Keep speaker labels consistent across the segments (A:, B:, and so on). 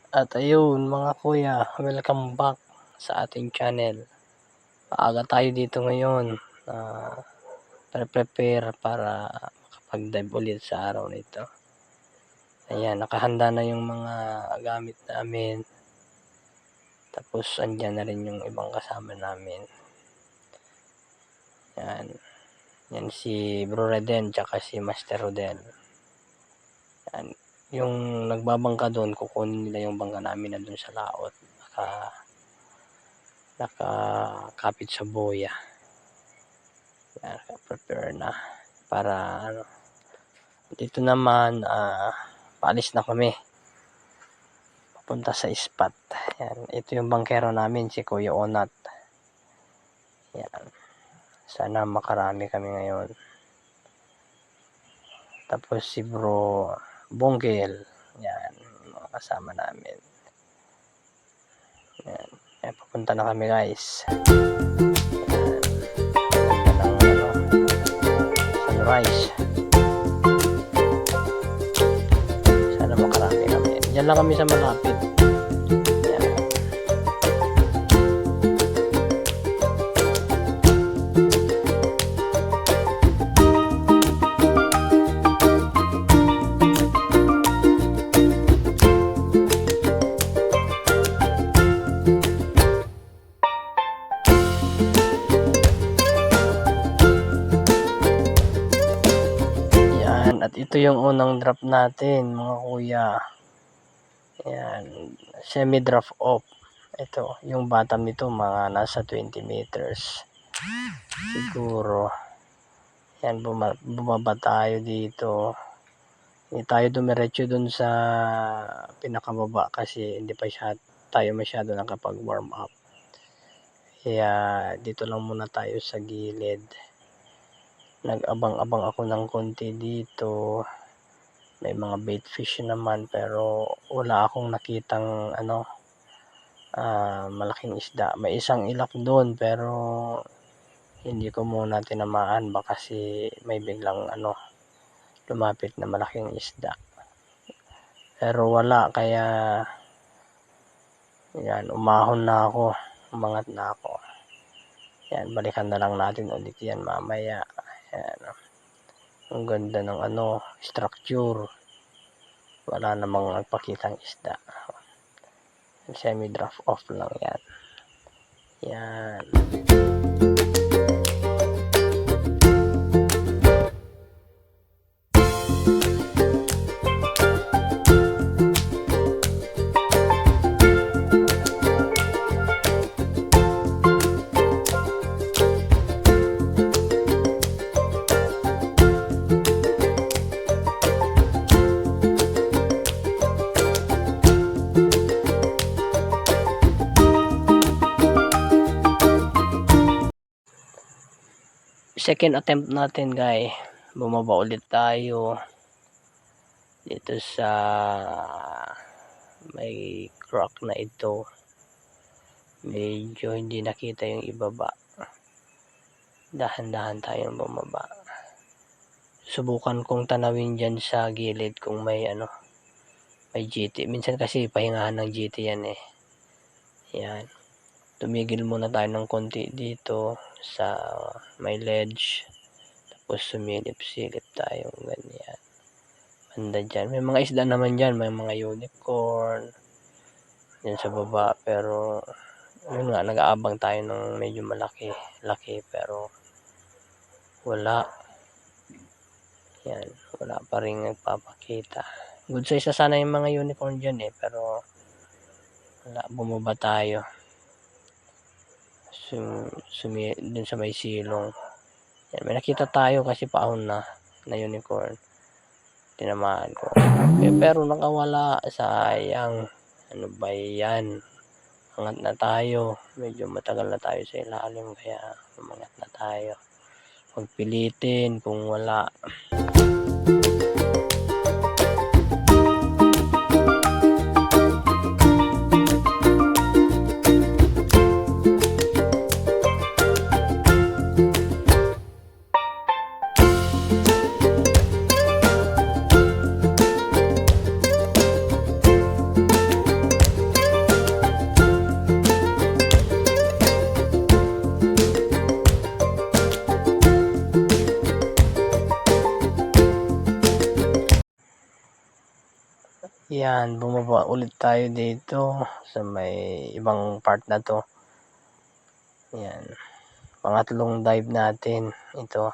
A: At ayun mga kuya, welcome back sa ating channel. Maaga tayo dito ngayon, prepare para makapag-dive ulit sa araw na ito. Ayan, nakahanda na yung mga gamit namin. Tapos andyan na rin yung ibang kasama namin. Yan si Bro Reden tsaka si Master Rodel. Yan. Yung nagbabangka doon, kukunin nila yung bangka namin na doon sa laot. Nakakapit sa boya. Yan, prepare na para dito naman paalis na kami papunta sa spot. Yan, ito yung bangkero namin, si Kuya Onat. Yan, sana makarami kami ngayon. Tapos si Bro Bonggel, yan, mga kasama namin. Yan, papunta na kami guys. Sunrise. Sana makarami kami. Diyan lang kami sa malapit. At ito yung unang drop natin mga kuya. Ayan, semi-drop off. Ito, yung bottom nito mga nasa 20 meters. Siguro. Ayan, bumaba tayo dito. Hindi tayo dumiretso dun sa pinakababa kasi hindi pa tayo masyado nakapag-warm up. Kaya dito lang muna tayo sa gilid. Nag-abang-abang ako ng konti dito. May mga bait fish naman pero wala akong nakitang malaking isda. May isang ilak doon pero hindi ko muna tinamaan baka kasi may biglang lumapit na malaking isda. Pero wala kaya yan, umahon na ako, umangat na ako. Yan, balikan na lang natin ulit yan mamaya. Yan. Ang ganda ng structure. Wala namang nagpakitang isda. Semi-drop off lang yan. Yan. Second attempt natin guys, bumaba ulit tayo dito sa may crack na ito. Medyo hindi nakita yung ibaba, dahan-dahan tayong bumaba. Subukan kong tanawin dyan sa gilid kung may may GT. Minsan kasi pahingahan ng GT yan eh. Yan, tumigil muna tayo ng konti dito sa may ledge, tapos sumilip-silip tayo ganyan banda dyan. May mga isda naman dyan, may mga unicorn dyan sa baba, pero yun nga, nag-aabang tayo ng medyo laki pero wala. Yan, wala pa rin nagpapakita. Good size sana yung mga unicorn dyan eh, pero wala, bumaba tayo dun sa may silong. Yan, may nakita tayo kasi paahon na unicorn, tinamaan ko pero nakawala, sayang. Ano ba yan, angat na tayo, medyo matagal na tayo sa ilalim kaya umangat na tayo. Huwag pilitin kung wala. Yan, bumaba ulit tayo dito sa may ibang part na 'to. Yan, pangatlong dive natin ito.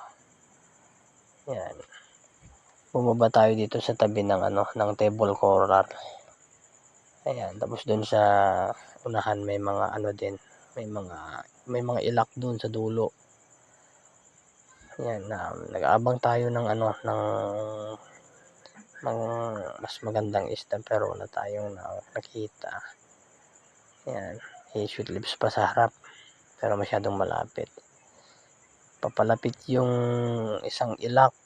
A: Yan, bumaba tayo dito sa tabi ng ng table coral. Ayan, tapos dun sa unahan may mga din, may mga ilak dun sa dulo. Yan, nag-aabang tayo ng ng mas magandang isda pero wala tayong nakita. Yan, sweet lips pa sa harap pero masyadong malapit. Papalapit yung isang ilak.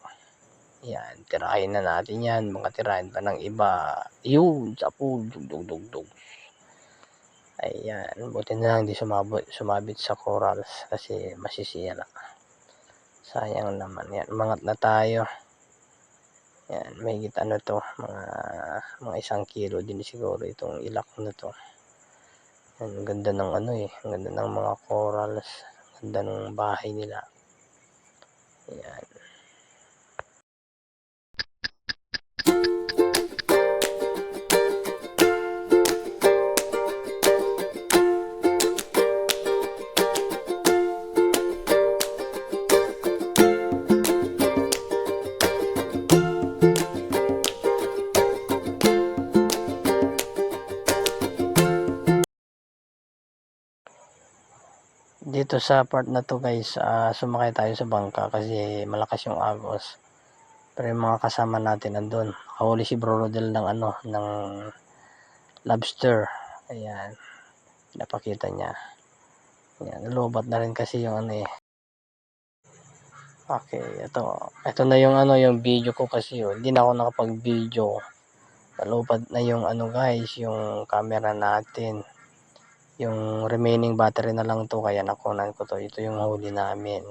A: Yan, tirahin na natin yan. Mga tirahin pa ng iba. Yun, sapul, dugdug. Ayan, buti na lang di sumabit sa corals kasi masisira. Sayang naman. Yan, umangat na tayo. Yan, mahigit to, mga 1 kilo din siguro itong ilak na to. Yan, ang ganda ng ang ganda ng mga corals, ang ganda ng bahay nila. Yan. Dito sa part na to guys, sumakay tayo sa bangka kasi malakas yung agos. Pero yung mga kasama natin andun. Nakahuli si Bro Rodel ng ng lobster. Ayan, napakita niya. Ayan, lubat na rin kasi yung Okay, ito na yung yung video ko kasi hindi na ako nakapag-video. Nalupad na yung guys, yung camera natin. Yung remaining battery na lang to kaya nakunan ko to. Ito yung huli namin.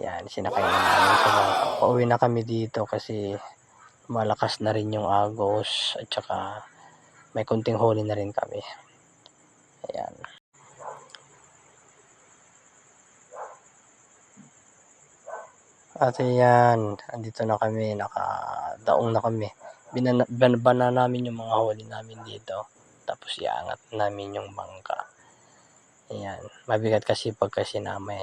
A: Yan, sinakay na namin sa bangka. Pauwi na kami dito kasi malakas na rin yung agos at saka may kunting huli na rin kami. Ayan. At ayan, andito na kami, nakadaong na kami. Binaba namin yung mga huli namin dito. Tapos iangat namin yung bangka. Ayan, mabigat kasi pagka sinama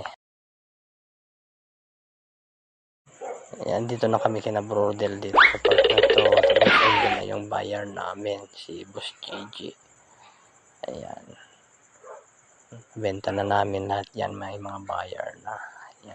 A: Ayan, dito na kami kina Brodel dito sa part na to. Tapos andun na yung buyer namin, si Boss Gigi. Ayan. Benta na namin lahat yan, may mga buyer na.